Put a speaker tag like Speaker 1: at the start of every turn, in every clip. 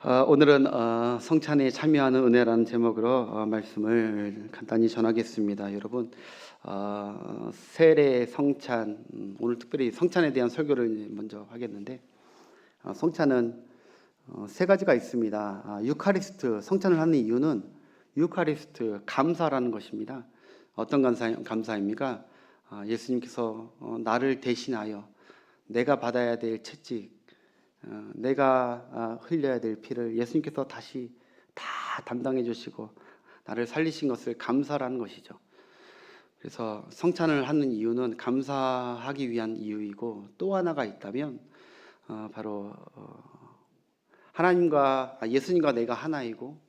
Speaker 1: 오늘은 성찬에 참여하는 은혜라는 제목으로 말씀을 간단히 전하겠습니다. 여러분, 세례, 성찬, 오늘 특별히 성찬에 대한 설교를 먼저 하겠는데, 성찬은 세 가지가 있습니다. 유카리스트, 성찬을 하는 이유는 유카리스트, 감사라는 것입니다. 어떤 감사입니까? 예수님께서 나를 대신하여 내가 받아야 될 채찍, 내가 흘려야 될 피를 예수님께서 다시 다 담당해 주시고 나를 살리신 것을 감사라는 것이죠. 그래서 성찬을 하는 이유는 감사하기 위한 이유이고, 또 하나가 있다면 바로 하나님과 예수님과 내가 하나이고,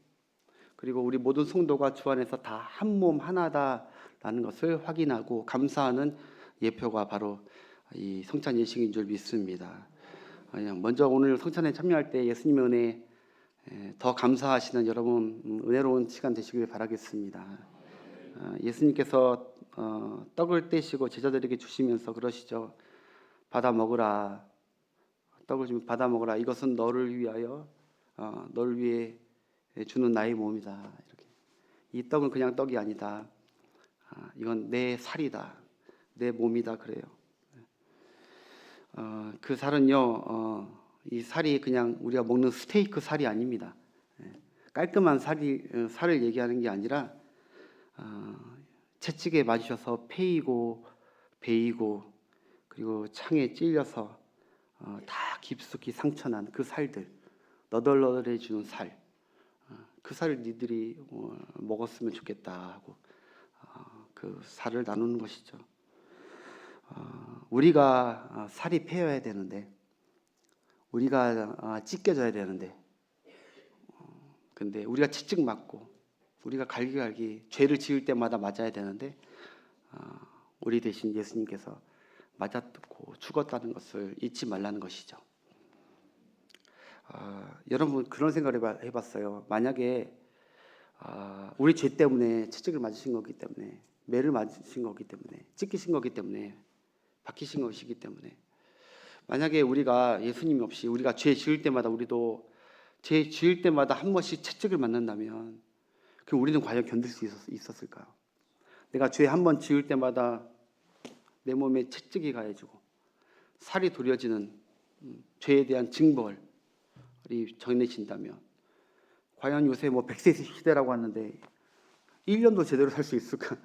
Speaker 1: 그리고 우리 모든 성도가 주 안에서 다 한 몸 하나다라는 것을 확인하고 감사하는 예표가 바로 이 성찬 예식인 줄 믿습니다. 먼저 오늘 성찬에 참여할 때 예수님의 은혜 더 감사하시는 여러분 은혜로운 시간 되시길 바라겠습니다. 예수님께서 떡을 떼시고 제자들에게 주시면서 그러시죠. 받아 먹으라. 떡을 좀 받아 먹으라. 이것은 너를 위하여 너를 위해 주는 나의 몸이다. 이렇게. 이 떡은 그냥 떡이 아니다. 이건 내 살이다. 내 몸이다. 그래요. 그 살은요, 이 살이 그냥 우리가 먹는 스테이크 살이 아닙니다. 깔끔한 살을 얘기하는 게 아니라 채찍에 맞으셔서 패이고 베이고 그리고 창에 찔려서 다 깊숙이 상처난 그 살들, 너덜너덜해지는 살, 그 살을 니들이 먹었으면 좋겠다 하고 그 살을 나누는 것이죠. 우리가 살이 패여야 되는데, 우리가 찢겨져야 되는데, 근데 우리가 채찍 맞고 우리가 갈기갈기 죄를 지을 때마다 맞아야 되는데 우리 대신 예수님께서 맞았고 죽었다는 것을 잊지 말라는 것이죠. 여러분 그런 생각을 해봤어요. 만약에 우리 죄 때문에 채찍을 맞으신 거기 때문에, 매를 맞으신 거기 때문에, 찢기신 거기 때문에, 박히신 것이기 때문에, 만약에 우리가 예수님 없이 우리가 죄 지을 때마다 우리도 죄 지을 때마다 한 번씩 채찍을 맞는다면 그럼 우리는 과연 견딜 수 있었을까요? 내가 죄 한 번 지을 때마다 내 몸에 채찍이 가해지고 살이 도려지는 죄에 대한 징벌이 정해진다면 과연 요새 100세 시대라고 하는데 1년도 제대로 살 수 있을까?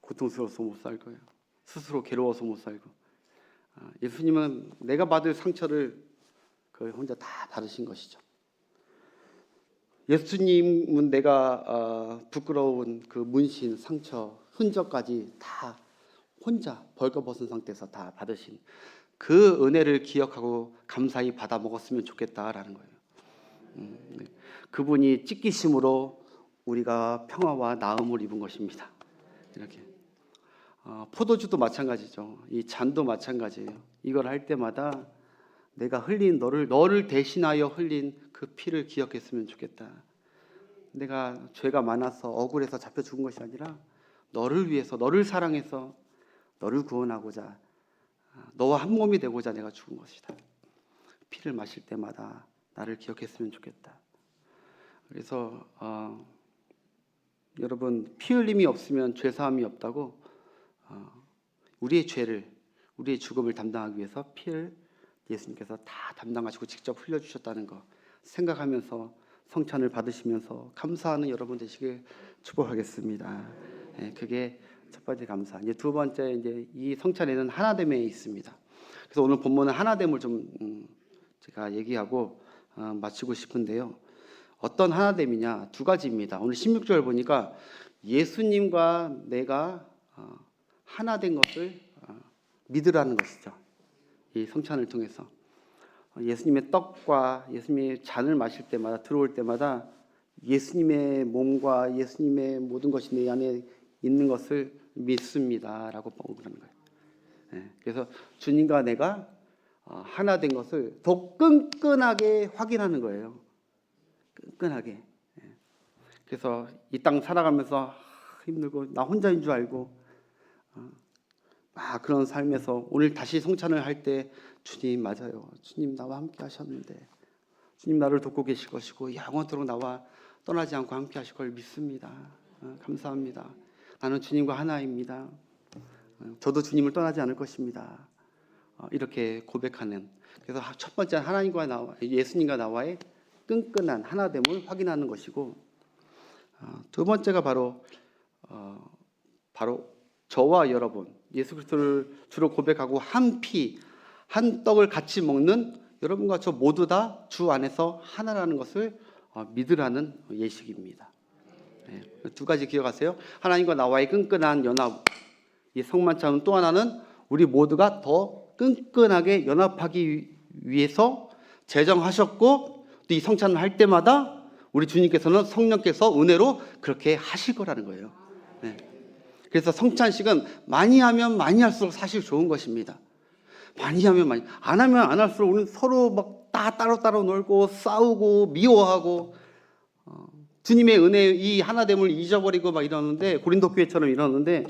Speaker 1: 고통스러워서 못 살 거예요. 스스로 괴로워서 못 살고. 예수님은 내가 받을 상처를 그 혼자 다 받으신 것이죠. 예수님은 내가 부끄러운 그 문신, 상처, 흔적까지 다 혼자 벌거벗은 상태에서 다 받으신 그 은혜를 기억하고 감사히 받아 먹었으면 좋겠다라는 거예요. 그분이 찢기심으로 우리가 평화와 나음을 입은 것입니다. 이렇게. 포도주도 마찬가지죠. 이 잔도 마찬가지예요. 이걸 할 때마다 내가 흘린 너를 대신하여 흘린 그 피를 기억했으면 좋겠다. 내가 죄가 많아서 억울해서 잡혀 죽은 것이 아니라 너를 위해서, 너를 사랑해서 너를 구원하고자, 너와 한 몸이 되고자 내가 죽은 것이다. 피를 마실 때마다 나를 기억했으면 좋겠다. 그래서 여러분 피 흘림이 없으면 죄 사함이 없다고, 우리의 죄를, 우리의 죽음을 담당하기 위해서 피를 예수님께서 다 담당하시고 직접 흘려주셨다는 거 생각하면서 성찬을 받으시면서 감사하는 여러분 되시길 축복하겠습니다. 그게 첫 번째 감사. 이제 두 번째, 이제 이 성찬에는 하나됨에 있습니다. 그래서 오늘 본문은 하나됨을 좀 제가 얘기하고 마치고 싶은데요. 어떤 하나됨이냐? 두 가지입니다. 오늘 16절 보니까 예수님과 내가 하나 된 것을 믿으라는 것이죠. 이 성찬을 통해서 예수님의 떡과 예수님의 잔을 마실 때마다, 들어올 때마다 예수님의 몸과 예수님의 모든 것이 내 안에 있는 것을 믿습니다라고 그러는 거예요. 그래서 주님과 내가 하나 된 것을 더 끈끈하게 확인하는 거예요. 끈끈하게. 그래서 이 땅 살아가면서 힘들고 나 혼자인 줄 알고 그런 삶에서 오늘 다시 성찬을 할 때 주님 맞아요. 주님 나와 함께 하셨는데 주님 나를 돕고 계실 것이고 영원토록 나와 떠나지 않고 함께 하실 걸 믿습니다. 감사합니다. 나는 주님과 하나입니다. 저도 주님을 떠나지 않을 것입니다. 이렇게 고백하는, 그래서 첫 번째 하나님과 예수님과 나와의 끈끈한 하나됨을 확인하는 것이고, 두 번째가 바로 저와 여러분, 예수 그리스도를 주로 고백하고 한 피, 한 떡을 같이 먹는 여러분과 저 모두 다 주 안에서 하나라는 것을 믿으라는 예식입니다. 두 가지 기억하세요. 하나님과 나와의 끈끈한 연합, 이 성만찬은 또 하나는 우리 모두가 더 끈끈하게 연합하기 위해서 제정하셨고, 또 이 성찬을 할 때마다 우리 주님께서는 성령께서 은혜로 그렇게 하실 거라는 거예요. 그래서 성찬식은 많이 하면 많이 할수록 사실 좋은 것입니다. 많이 하면 많이, 안 하면 안 할수록 우리는 서로 막 다 따로따로 놀고 싸우고 미워하고 주님의 은혜, 이 하나됨을 잊어버리고 막 이러는데, 고린도 교회처럼 이러는데,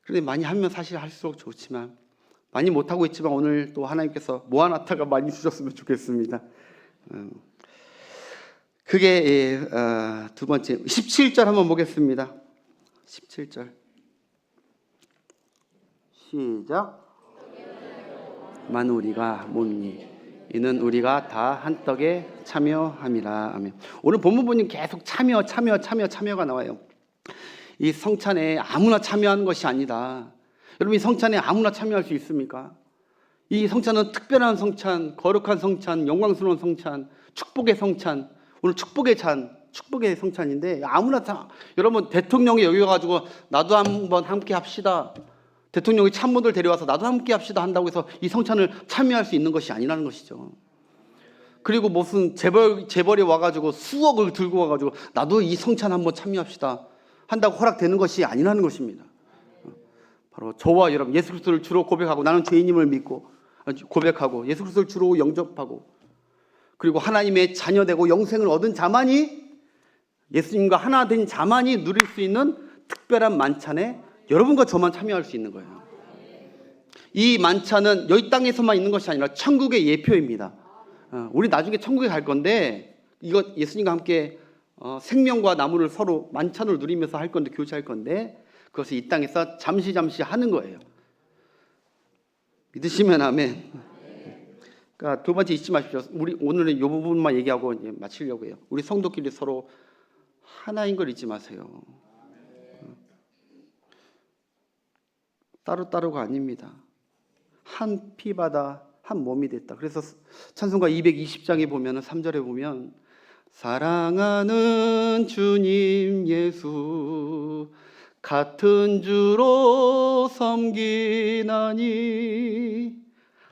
Speaker 1: 그런데 많이 하면 사실 할수록 좋지만 많이 못하고 있지만 오늘 또 하나님께서 모아놨다가 많이 주셨으면 좋겠습니다. 그게 두 번째 17절 한번 보겠습니다. 17절 시작. 만 우리가 몸이니 이는 우리가 다 한 떡에 참여함이라. 아멘. 오늘 본문 보니 계속 참여가 나와요. 이 성찬에 아무나 참여하는 것이 아니다. 여러분, 이 성찬에 아무나 참여할 수 있습니까? 이 성찬은 특별한 성찬, 거룩한 성찬, 영광스러운 성찬, 축복의 성찬. 오늘 축복의 성찬인데 아무나 여러분, 대통령이 여기 와가지고 나도 한번 함께 합시다, 대통령이 참모들 데려와서 나도 함께 합시다 한다고 해서 이 성찬을 참여할 수 있는 것이 아니라는 것이죠. 그리고 무슨 재벌이 와가지고 수억을 들고 와가지고 나도 이 성찬 한번 참여합시다 한다고 허락되는 것이 아니라는 것입니다. 바로 저와 여러분, 예수 그리스도를 주로 고백하고, 나는 죄인임을 믿고 고백하고 예수 그리스도를 주로 영접하고, 그리고 하나님의 자녀되고 영생을 얻은 자만이, 예수님과 하나 된 자만이 누릴 수 있는 특별한 만찬에 여러분과 저만 참여할 수 있는 거예요. 이 만찬은 여기 땅에서만 있는 것이 아니라 천국의 예표입니다. 우리 나중에 천국에 갈 건데, 이거 예수님과 함께 생명과 나무를 서로 만찬을 누리면서 할 건데, 교제할 건데, 그것을 이 땅에서 잠시 하는 거예요. 믿으시면 아멘. 그러니까 두 번째 잊지 마십시오. 우리 오늘은 이 부분만 얘기하고 이제 마치려고 해요. 우리 성도끼리 서로 하나인 걸 잊지 마세요. 따로따로가 아닙니다. 한 피바다 한 몸이 됐다. 그래서 찬송가 220장에 보면 3절에 보면, 사랑하는 주님 예수 같은 주로 섬기나니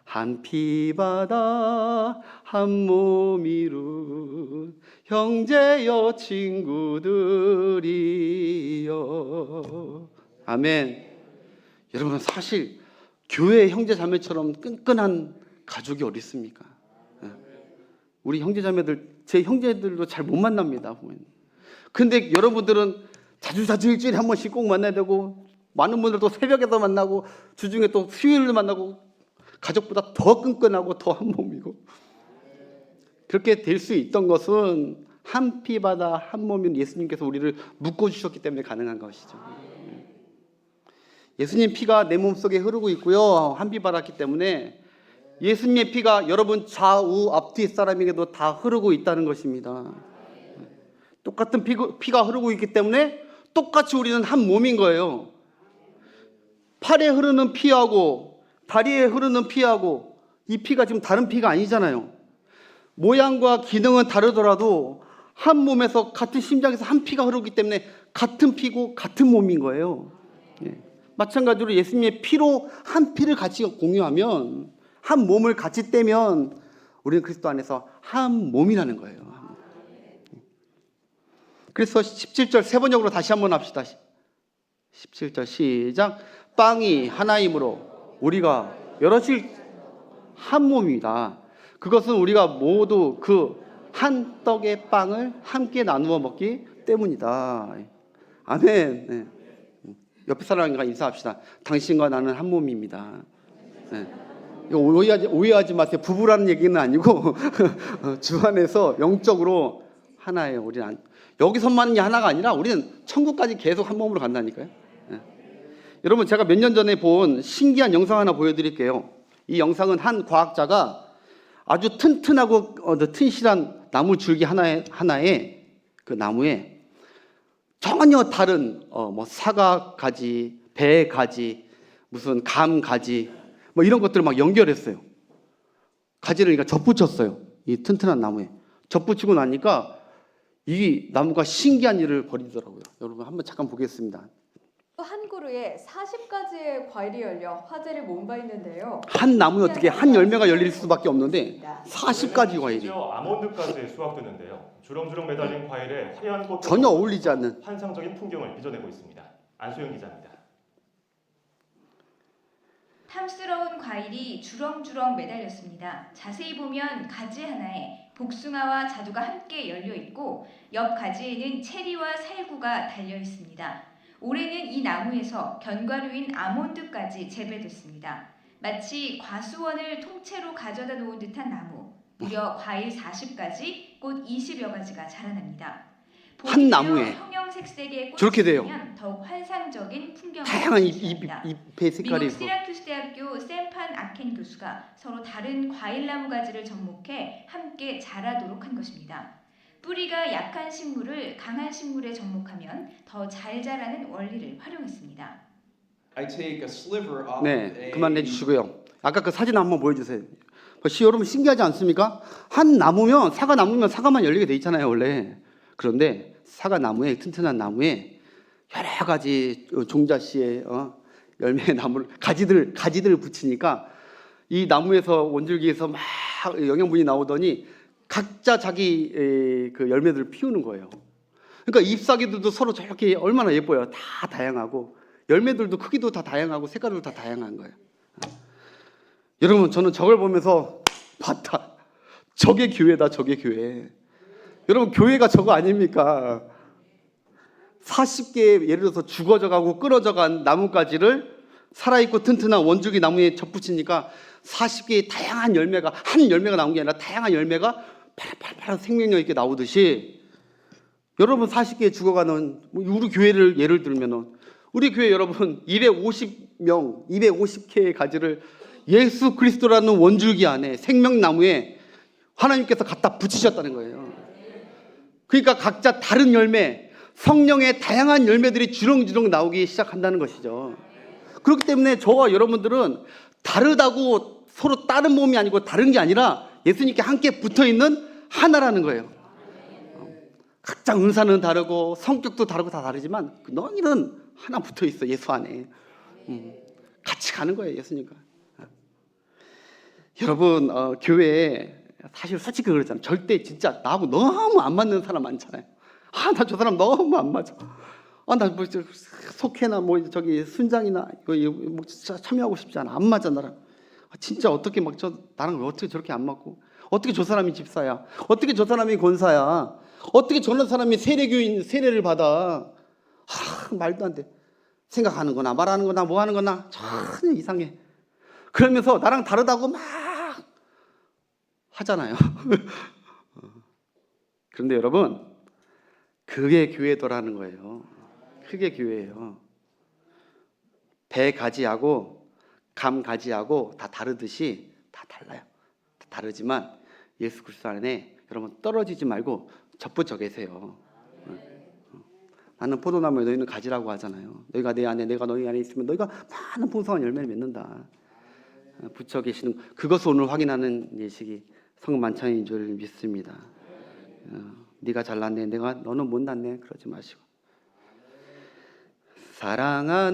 Speaker 1: 한 피바다 한 몸이룬 형제여 친구들이여. 아멘. 여러분, 사실 교회 형제 자매처럼 끈끈한 가족이 어디 있습니까? 우리 형제 자매들, 제 형제들도 잘 못 만납니다. 근데 여러분들은 자주 일주일에 한 번씩 꼭 만나야 되고, 많은 분들도 새벽에도 만나고 주중에 또 수요일도 만나고, 가족보다 더 끈끈하고 더 한 몸이고, 그렇게 될 수 있던 것은 한 피바다 한 몸인 예수님께서 우리를 묶어주셨기 때문에 가능한 것이죠. 예수님 피가 내 몸속에 흐르고 있고요, 한 피 받았기 때문에 예수님의 피가 여러분 좌우 앞뒤 사람에게도 다 흐르고 있다는 것입니다. 똑같은 피가 흐르고 있기 때문에 똑같이 우리는 한 몸인 거예요. 팔에 흐르는 피하고 다리에 흐르는 피하고 이 피가 지금 다른 피가 아니잖아요. 모양과 기능은 다르더라도 한 몸에서, 같은 심장에서 한 피가 흐르기 때문에 같은 피고 같은 몸인 거예요. 마찬가지로 예수님의 피로 한 피를 같이 공유하면, 한 몸을 같이 떼면 우리는 그리스도 안에서 한 몸이라는 거예요. 그래서 17절 세 번역으로 다시 한번 합시다. 17절 시작. 빵이 하나이므로 우리가 여럿이 한 몸이다. 그것은 우리가 모두 그 한 떡의 빵을 함께 나누어 먹기 때문이다. 아멘. 옆에 사람과 인사합시다. 당신과 나는 한 몸입니다. 이거 오해하지 마세요. 부부라는 얘기는 아니고 주 안에서 영적으로 하나예요. 우리는 여기서만 하나가 아니라 우리는 천국까지 계속 한 몸으로 간다니까요. 예. 여러분, 제가 몇 년 전에 본 신기한 영상 하나 보여드릴게요. 이 영상은 한 과학자가 아주 튼튼하고 튼실한 나무 줄기 하나에 그 나무에 전혀 다른 뭐 사과 가지, 배 가지, 무슨 감 가지, 뭐 이런 것들을 막 연결했어요. 가지를 그러니까 접붙였어요. 이 튼튼한 나무에 접붙이고 나니까 이 나무가 신기한 일을 벌이더라고요. 여러분 한번 잠깐 보겠습니다.
Speaker 2: 한 그루에 40가지의 과일이 열려 화제를 모은 바 있는데요.
Speaker 1: 한 나무에 어떻게 한 열매가 열릴 수밖에 없는데 40가지 과일이
Speaker 3: 심지어 아몬드까지 수확되는데요. 주렁주렁 매달린 과일에 화려한 꽃
Speaker 1: 전혀 어울리지 않는
Speaker 3: 환상적인 풍경을 빚어내고 있습니다. 안소영 기자입니다.
Speaker 4: 탐스러운 과일이 주렁주렁 매달렸습니다. 자세히 보면 가지 하나에 복숭아와 자두가 함께 열려 있고 옆 가지에는 체리와 살구가 달려 있습니다. 올해는 이 나무에서 견과류인 아몬드까지 재배됐습니다. 마치 과수원을 통째로 가져다 놓은 듯한 나무. 무려 과일 40가지, 꽃 20여 가지가 자라납니다.
Speaker 1: 한 나무에
Speaker 4: 형형색색의
Speaker 1: 저렇게 돼요.
Speaker 4: 더욱 환상적인 풍경을
Speaker 1: 다양한
Speaker 4: 잇습니다.
Speaker 1: 잎의 색깔이
Speaker 4: 미국
Speaker 1: 있고
Speaker 4: 시라큐스 대학교 샘판 아켄 교수가 서로 다른 과일나무 가지를 접목해 함께 자라도록 한 것입니다. 뿌리가 약한 식물을 강한 식물에 접목하면 더 잘 자라는 원리를 활용했습니다.
Speaker 1: 네, 그만해 주시고요. 아까 그 사진 한번 보여주세요. 여러분 신기하지 않습니까? 한 나무면 사과 나무면 사과만 열리게 돼 있잖아요 원래. 그런데 사과 나무에 튼튼한 나무에 여러 가지 종자씨의 열매 나무를 가지들을 붙이니까 이 나무에서 원줄기에서 막 영양분이 나오더니 각자 자기 그 열매들을 피우는 거예요. 그러니까 잎사귀들도 서로 저렇게 얼마나 예뻐요. 다 다양하고 열매들도 크기도 다 다양하고 색깔도 다 다양한 거예요. 여러분 저는 저걸 보면서 봤다. 저게 교회다. 저게 교회. 여러분 교회가 저거 아닙니까? 40개 예를 들어서 죽어져가고 끊어져간 나뭇가지를 살아있고 튼튼한 원줄기 나무에 접붙이니까 40개의 다양한 열매가 한 열매가 나온 게 아니라 다양한 열매가 팔팔팔 생명력 있게 나오듯이 여러분 40개의 죽어가는 우리 교회를 예를 들면은 우리 교회 여러분 250명 250개의 가지를 예수 그리스도라는 원줄기 안에 생명나무에 하나님께서 갖다 붙이셨다는 거예요. 그러니까 각자 다른 열매 성령의 다양한 열매들이 주렁주렁 나오기 시작한다는 것이죠. 그렇기 때문에 저와 여러분들은 다르다고 서로 다른 몸이 아니고 다른 게 아니라 예수님께 함께 붙어있는 하나라는 거예요. 각자 은사는 다르고 성격도 다르고 다 다르지만 너희는 하나 붙어있어. 예수 안에 같이 가는 거예요. 예수님과. 여러분 교회에 사실 솔직히 그러잖아요. 절대 진짜 나하고 너무 안 맞는 사람 많잖아요. 나 저 사람 너무 안 맞아. 나 뭐 속회나 뭐 저기 순장이나 이거 뭐 진짜 참여하고 싶지 않아. 안 맞아 나랑. 진짜 어떻게 막 나랑 어떻게 저렇게 안 맞고? 어떻게 저 사람이 집사야? 어떻게 저 사람이 권사야? 어떻게 저런 사람이 세례교인 세례를 받아? 말도 안 돼. 생각하는 거나 말하는 거나 뭐 하는 거나 전혀 이상해. 그러면서 나랑 다르다고 막 하잖아요. 그런데 여러분 그게 교회더라는 거예요. 그게 교회예요. 배 가지하고 감 가지하고 다 다르듯이 다 달라요. 다 다르지만 예수 그리스도 안에 여러분 떨어지지 말고 접붙여 계세요. 나는 포도나무에 너희는 가지라고 하잖아요. 너희가 내 안에 내가 너희 안에 있으면 너희가 많은 풍성한 열매를 맺는다. 붙여 계시는 그것을 오늘 확인하는 예식이 성금 만찬인 줄 믿습니다. 네가 잘났네 너는 못났네 그러지 마시고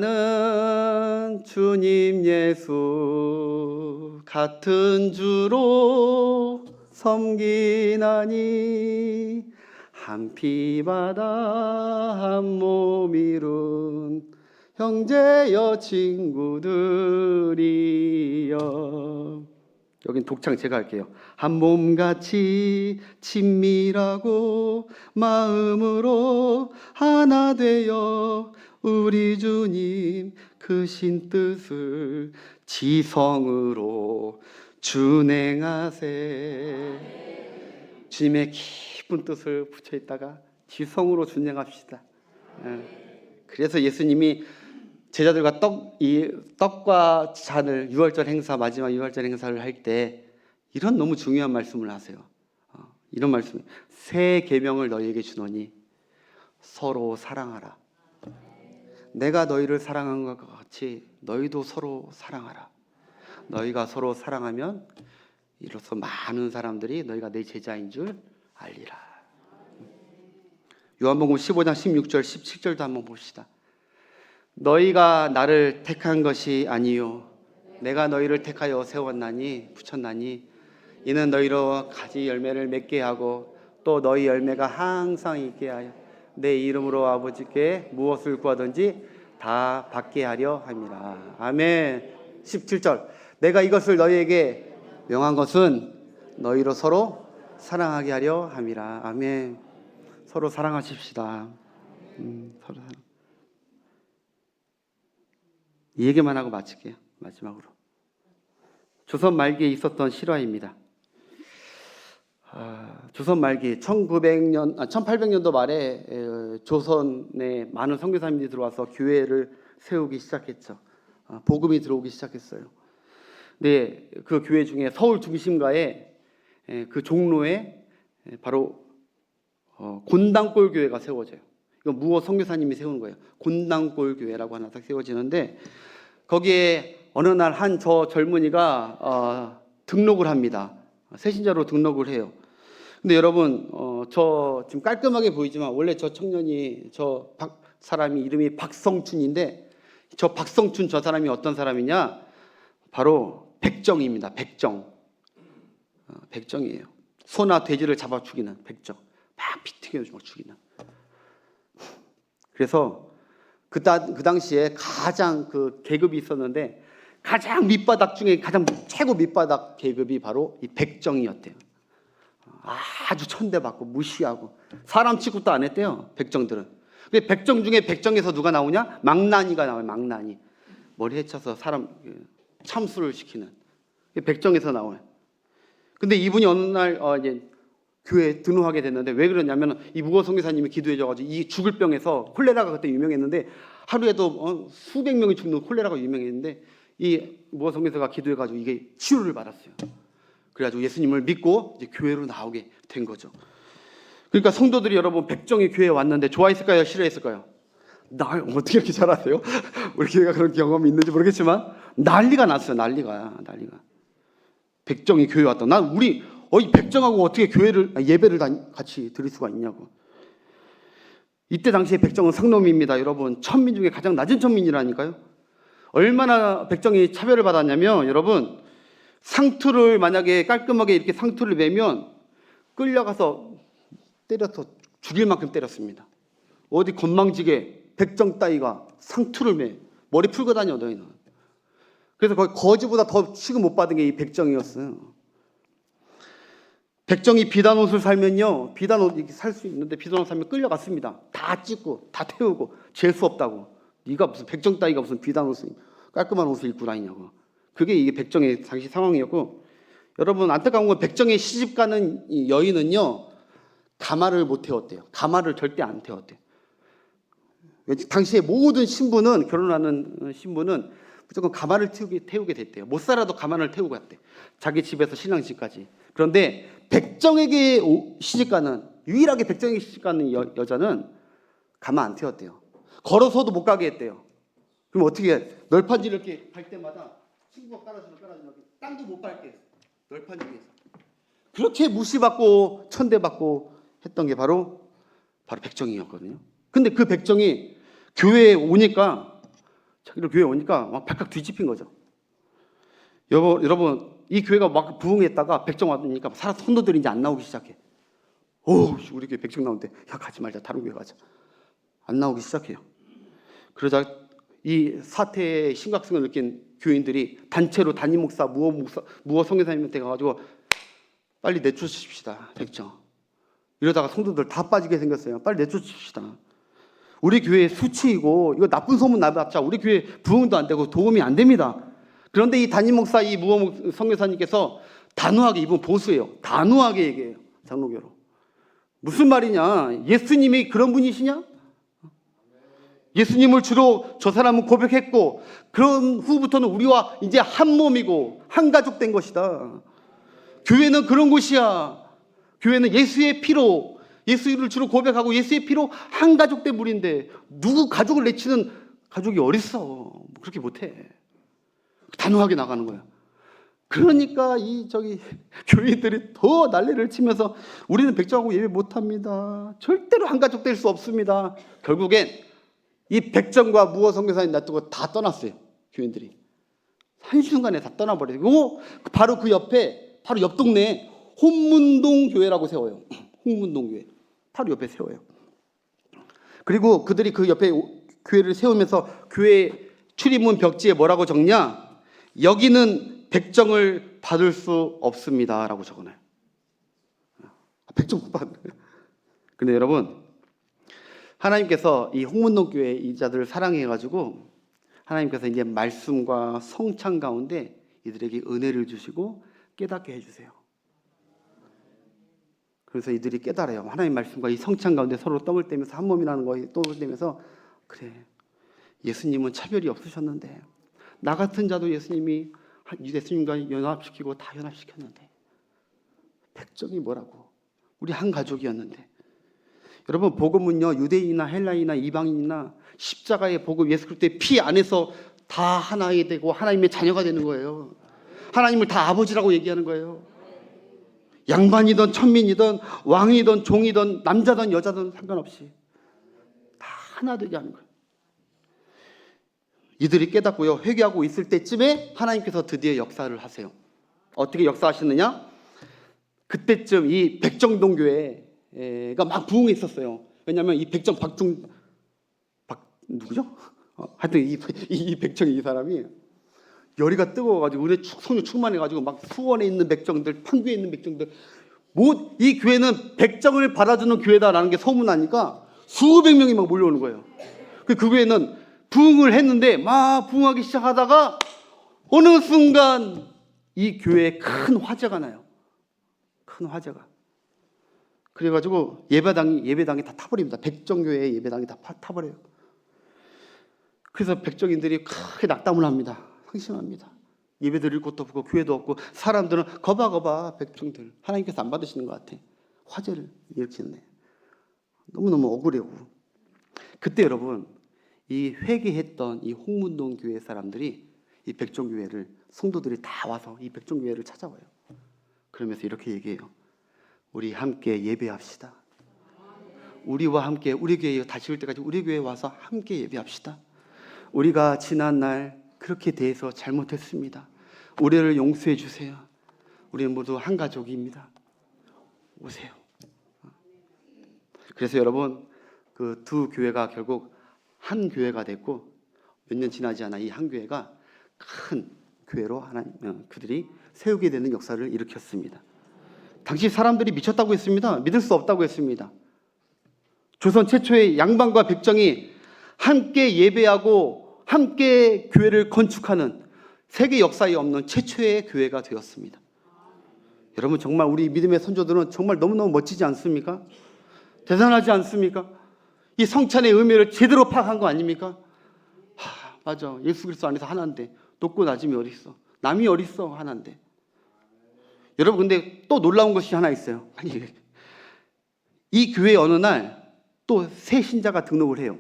Speaker 1: 사랑하는 주님 예수 같은 주로 섬기나니 한 피바다 한 몸 이룬 형제여 친구들이여. 여긴 독창 제가 할게요. 한 몸같이 친밀하고 마음으로 하나 되어 우리 주님 크신 뜻을 지성으로 준행하세. 주님의 깊은 뜻을 붙여 있다가 지성으로 준행합시다. 그래서 예수님이 제자들과 떡과 잔을 유월절 행사, 마지막 유월절 행사를 할 때 이런 너무 중요한 말씀을 하세요. 이런 말씀, 새 계명을 너희에게 주노니 서로 사랑하라. 내가 너희를 사랑한 것과 같이 너희도 서로 사랑하라. 너희가 서로 사랑하면 이로써 많은 사람들이 너희가 내 제자인 줄 알리라. 요한복음 15장 16절 17절도 한번 봅시다. 너희가 나를 택한 것이 아니요 내가 너희를 택하여 세웠나니 붙였나니 이는 너희로 가지 열매를 맺게 하고 또 너희 열매가 항상 있게 하여 내 이름으로 아버지께 무엇을 구하든지 다 받게 하려 함이라. 아멘. 17절 내가 이것을 너희에게 명한 것은 너희로 서로 사랑하게 하려 함이라. 아멘. 서로 사랑하십시다. 서로 사랑. 이 얘기만 하고 마칠게요. 마지막으로 조선 말기에 있었던 실화입니다. 조선 말기 1800년도 말에 조선에 많은 선교사님들이 들어와서 교회를 세우기 시작했죠. 복음이 들어오기 시작했어요. 네, 그 교회 중에 서울 중심가에 그 종로에 바로 곤당골 교회가 세워져요. 이건 무어 선교사님이 세우는 거예요. 곤당골 교회라고 하나 딱 세워지는데 거기에 어느 날 한 저 젊은이가 등록을 합니다. 새신자로 등록을 해요. 근데 여러분 저 지금 깔끔하게 보이지만 원래 저 청년이 사람이 이름이 박성춘인데 저 박성춘 저 사람이 어떤 사람이냐? 바로 백정입니다. 백정이에요. 소나 돼지를 잡아 죽이는 백정. 막 피 튀겨서 죽이는. 그래서 그 당시에 가장 그 계급이 있었는데 가장 밑바닥 중에 가장 최고 밑바닥 계급이 바로 이 백정이었대요. 아주 천대받고 무시하고 사람 취급도 안 했대요. 백정들은. 근데 백정 중에 백정에서 누가 나오냐? 망나니가 나와요. 망나니. 머리 헤쳐서 사람 참수를 시키는 백정에서 나와요. 근데 이분이 어느 날 이제 교회에 등록하게 됐는데 왜 그러냐면 이 무거 선교사님이 기도해줘가지고 이 죽을 병에서 콜레라가 그때 유명했는데 하루에도 수백 명이 죽는 콜레라가 유명했는데 이 무거 선교사가 기도해가지고 이게 치유를 받았어요. 그래가지고 예수님을 믿고 이제 교회로 나오게 된 거죠. 그러니까 성도들이 여러분 백정이 교회에 왔는데 좋아했을까요? 싫어했을까요? 나 어떻게 이렇게 잘하세요? 우리 교회가 그런 경험이 있는지 모르겠지만 난리가 났어요. 난리가. 백정이 교회에 왔다. 난 우리 이 백정하고 어떻게 예배를 같이 드릴 수가 있냐고. 이때 당시에 백정은 상놈입니다. 여러분 천민 중에 가장 낮은 천민이라니까요. 얼마나 백정이 차별을 받았냐면 여러분 상투를 만약에 깔끔하게 이렇게 상투를 매면 끌려가서 때려서 죽일 만큼 때렸습니다. 어디 건망지게 백정 따위가 상투를 매 머리 풀고 다녀 너희는. 그래서 거의 거지보다 더 취급 못 받은 게 이 백정이었어요. 백정이 비단 옷을 살면요, 비단 옷 살 수 있는데 비단 옷 살면 끌려갔습니다. 다 찢고 다 태우고 재수 없다고. 네가 무슨 백정 따위가 무슨 비단 옷을 깔끔한 옷을 입고 다니냐고. 그게 이게 백정의 당시 상황이었고, 여러분 안타까운 건 백정에 시집 가는 이 여인은요 가마를 못 태웠대요. 가마를 절대 안 태웠대요. 당시에 모든 신부는 결혼하는 신부는 무조건 가마를 태우게 됐대요. 못 살아도 가마를 태우고 갔대. 자기 집에서 신랑 집까지. 그런데 백정에게 시집가는 유일하게 백정에게 시집가는 여자는 가마 안 태웠대요. 걸어서도 못 가게 했대요. 그럼 어떻게 해? 널판지를 이렇게 갈 때마다 친구가 깔아주면 땅도 못 밟게 했어. 널판지 위에서. 그렇게 무시받고 천대받고 했던 게 바로 백정이었거든요. 근데 그 백정이 교회에 오니까 자기를 교회에 오니까 막 발칵 뒤집힌 거죠. 여러분 이 교회가 막 부흥했다가 백정 왔으니까 성도들이 이제 안 나오기 시작해. 우리 교회 백정 나오는데 야 가지 말자 다른 교회 가자. 안 나오기 시작해요. 그러자 이 사태의 심각성을 느낀 교인들이 단체로 담임 목사, 무어 선교사님한테 가가지고 빨리 내쫓으십시다 백정. 이러다가 성도들 다 빠지게 생겼어요. 빨리 내쫓으십시다. 우리 교회 수치이고 이거 나쁜 소문 나봤자 우리 교회 부흥도 안 되고 도움이 안 됩니다. 그런데 이 담임 목사, 이 무호 선교사님께서 단호하게, 이분 보수예요. 단호하게 얘기해요. 장로교로. 무슨 말이냐? 예수님이 그런 분이시냐? 예수님을 주로 저 사람은 고백했고, 그런 후부터는 우리와 이제 한 몸이고 한 가족 된 것이다. 교회는 그런 곳이야. 교회는 예수의 피로, 예수를 주로 고백하고 예수의 피로 한 가족 된 무리인데 누구 가족을 내치는 가족이 어딨어. 그렇게 못해. 단호하게 나가는 거야. 그러니까 교인들이 더 난리를 치면서 우리는 백정하고 예배 못합니다. 절대로 한 가족 될 수 없습니다. 결국엔 이 백정과 무호 선교사님 놔두고 다 떠났어요. 교인들이 한순간에 다 떠나버리고, 바로 그 옆에, 바로 옆 동네에 홍문동 교회라고 세워요. 홍문동 교회 바로 옆에 세워요. 그리고 그들이 그 옆에 교회를 세우면서 교회 출입문 벽지에 뭐라고 적냐? 여기는 백정을 받을 수 없습니다 라고 적어놔요. 백정 못 받는 거예요. 근데 여러분, 하나님께서 이 홍문동 교회 이 자들을 사랑해가지고 하나님께서 이제 말씀과 성찬 가운데 이들에게 은혜를 주시고 깨닫게 해주세요. 그래서 이들이 깨달아요. 하나님 말씀과 이 성찬 가운데 서로 떡을 떼면서 한 몸이라는 거에 떡을 떼면서, 그래, 예수님은 차별이 없으셨는데 나 같은 자도 예수님과 연합시키고 다 연합시켰는데 백정이 뭐라고? 우리 한 가족이었는데. 여러분, 복음은요, 유대인이나 헬라인이나 이방인이나 십자가의 복음, 예수 그리스도의 피 안에서 다 하나가 되고 하나님의 자녀가 되는 거예요. 하나님을 다 아버지라고 얘기하는 거예요. 양반이든 천민이든 왕이든 종이든 남자든 여자든 상관없이 다 하나 되게 하는 거예요. 이들이 깨닫고요, 회개하고 있을 때쯤에 하나님께서 드디어 역사를 하세요. 어떻게 역사하시느냐? 그때쯤 이 백정동 교회가 막 부흥했었어요. 왜냐하면 이 백정 누구죠? 하여튼 이 백정이, 이 사람이 열이가 뜨거워가지고 은혜 성령 충만해가지고 막 수원에 있는 백정들, 판교에 있는 백정들, 이 교회는 백정을 받아주는 교회다라는 게 소문나니까 수백 명이 막 몰려오는 거예요. 그 교회는 부흥을 했는데 막 부흥하기 시작하다가 어느 순간 이 교회에 큰 화재가 나요. 큰 화재가. 그래가지고 예배당이 다 타버립니다. 백정교회 예배당이 다 타버려요. 그래서 백정인들이 크게 낙담을 합니다. 상심합니다. 예배 드릴 곳도 없고 교회도 없고, 사람들은 거봐 백정들 하나님께서 안 받으시는 것 같아. 화재를 일으키네. 너무너무 억울해요. 그때 여러분, 이 회개했던 이 홍문동 교회 사람들이 이 백정교회를, 성도들이 다 와서 이 백정교회를 찾아와요. 그러면서 이렇게 얘기해요. 우리 함께 예배합시다. 우리와 함께, 우리 교회 다시 올 때까지 우리 교회에 와서 함께 예배합시다. 우리가 지난날 그렇게 대해서 잘못했습니다. 우리를 용서해 주세요. 우리는 모두 한 가족입니다. 오세요. 그래서 여러분, 그 두 교회가 결국 한 교회가 됐고, 몇 년 지나지 않아 이 한 교회가 큰 교회로 그들이 세우게 되는 역사를 일으켰습니다. 당시 사람들이 미쳤다고 했습니다. 믿을 수 없다고 했습니다. 조선 최초의 양반과 백정이 함께 예배하고 함께 교회를 건축하는 세계 역사에 없는 최초의 교회가 되었습니다. 여러분, 정말 우리 믿음의 선조들은 정말 너무너무 멋지지 않습니까? 대단하지 않습니까? 이 성찬의 의미를 제대로 파악한 거 아닙니까? 맞아, 예수 그리스도 안에서 하나인데 높고 낮음이 어딨어? 남이 어딨어? 하나인데. 여러분, 근데 또 놀라운 것이 하나 있어요. 아니, 이 교회 어느 날 또 새 신자가 등록을 해요.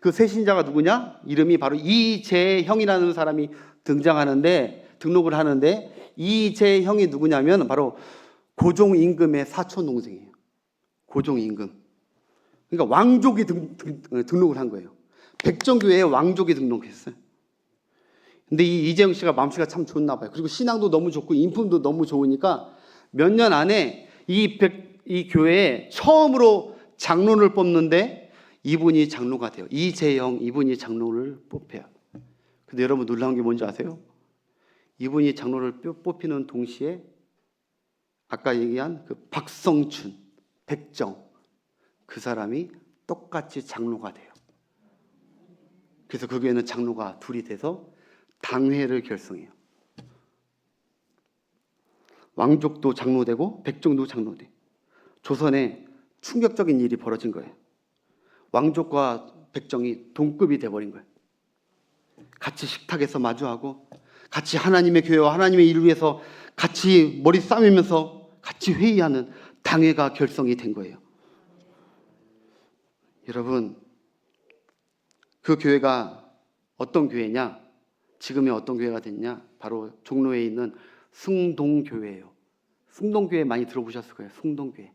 Speaker 1: 그 새 신자가 누구냐? 이름이 바로 이재형이라는 사람이 등록을 하는데, 이재형이 누구냐면 바로 고종 임금의 사촌 동생이에요. 고종 임금. 그러니까 왕족이 등록을 한 거예요. 백정교회에 왕족이 등록했어요. 근데 이 이재형 씨가 마음씨가 참 좋나 봐요. 그리고 신앙도 너무 좋고 인품도 너무 좋으니까 몇 년 안에 이 교회에 처음으로 장로를 뽑는데 이분이 장로가 돼요. 이재형, 이분이 장로를 뽑혀요. 근데 여러분, 놀라운 게 뭔지 아세요? 이분이 장로를 뽑히는 동시에 아까 얘기한 그 박성춘, 백정, 그 사람이 똑같이 장로가 돼요. 그래서 그 교회는 장로가 둘이 돼서 당회를 결성해요. 왕족도 장로되고 백정도 장로돼. 조선에 충격적인 일이 벌어진 거예요. 왕족과 백정이 동급이 돼버린 거예요. 같이 식탁에서 마주하고 같이 하나님의 교회와 하나님의 일을 위해서 같이 머리 싸매면서 같이 회의하는 당회가 결성이 된 거예요. 여러분, 그 교회가 어떤 교회냐? 지금의 어떤 교회가 됐냐? 바로 종로에 있는 승동교회예요. 승동교회 많이 들어보셨을 거예요. 승동교회.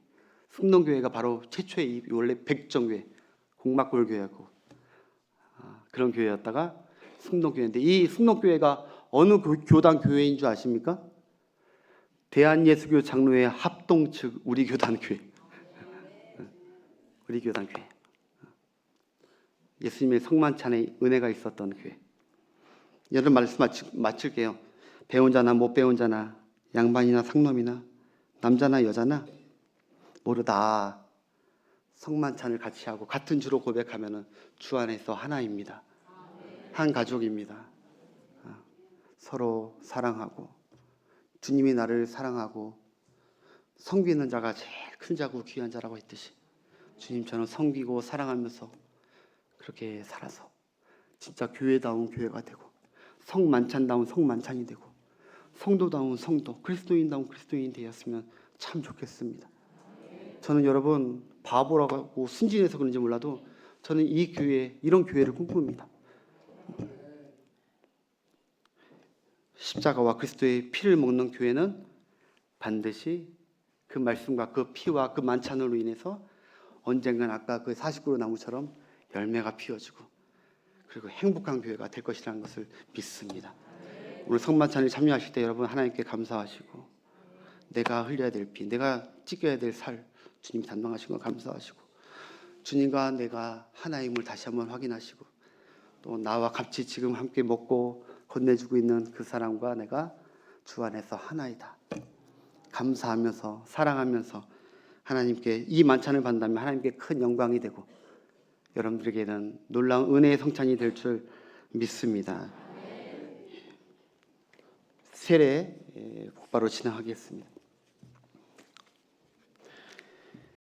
Speaker 1: 승동교회가 바로 최초의 원래 백정교회, 공막골교회고 그런 교회였다가 승동교회인데, 이 승동교회가 어느 교단 교회인 줄 아십니까? 대한예수교 장로회 합동 측 우리 교단 교회. 우리 교단 교회. 예수님의 성만찬에 은혜가 있었던 교회. 여러분 말씀 마칠게요. 배운 자나 못 배운 자나 양반이나 상놈이나 남자나 여자나 모두 다 성만찬을 같이 하고 같은 주로 고백하면 주 안에서 하나입니다. 한 가족입니다. 서로 사랑하고 주님이 나를 사랑하고 섬기는 자가 제일 큰 자고 귀한 자라고 했듯이 주님, 저는 섬기고 사랑하면서 그렇게 살아서 진짜 교회다운 교회가 되고 성만찬다운 성만찬이 되고 성도다운 성도, 그리스도인다운 그리스도인이 되었으면 참 좋겠습니다. 저는 여러분 바보라고 순진해서 그런지 몰라도 저는 이 교회, 이런 교회를 꿈꿉니다. 십자가와 그리스도의 피를 먹는 교회는 반드시 그 말씀과 그 피와 그 만찬으로 인해서 언젠간 아까 그 40그루 나무처럼 열매가 피어지고 그리고 행복한 교회가 될 것이라는 것을 믿습니다. 오늘 성만찬에 참여하실 때 여러분 하나님께 감사하시고 내가 흘려야 될 피, 내가 찢겨야 될 살 주님이 담당하신 거 감사하시고 주님과 내가 하나임을 다시 한번 확인하시고 또 나와 같이 지금 함께 먹고 건네주고 있는 그 사람과 내가 주 안에서 하나이다. 감사하면서 사랑하면서 하나님께 이 만찬을 받는다면 하나님께 큰 영광이 되고 여러분들에게는 놀라운 은혜의 성찬이 될 줄 믿습니다. 세례 곧바로 진행하겠습니다.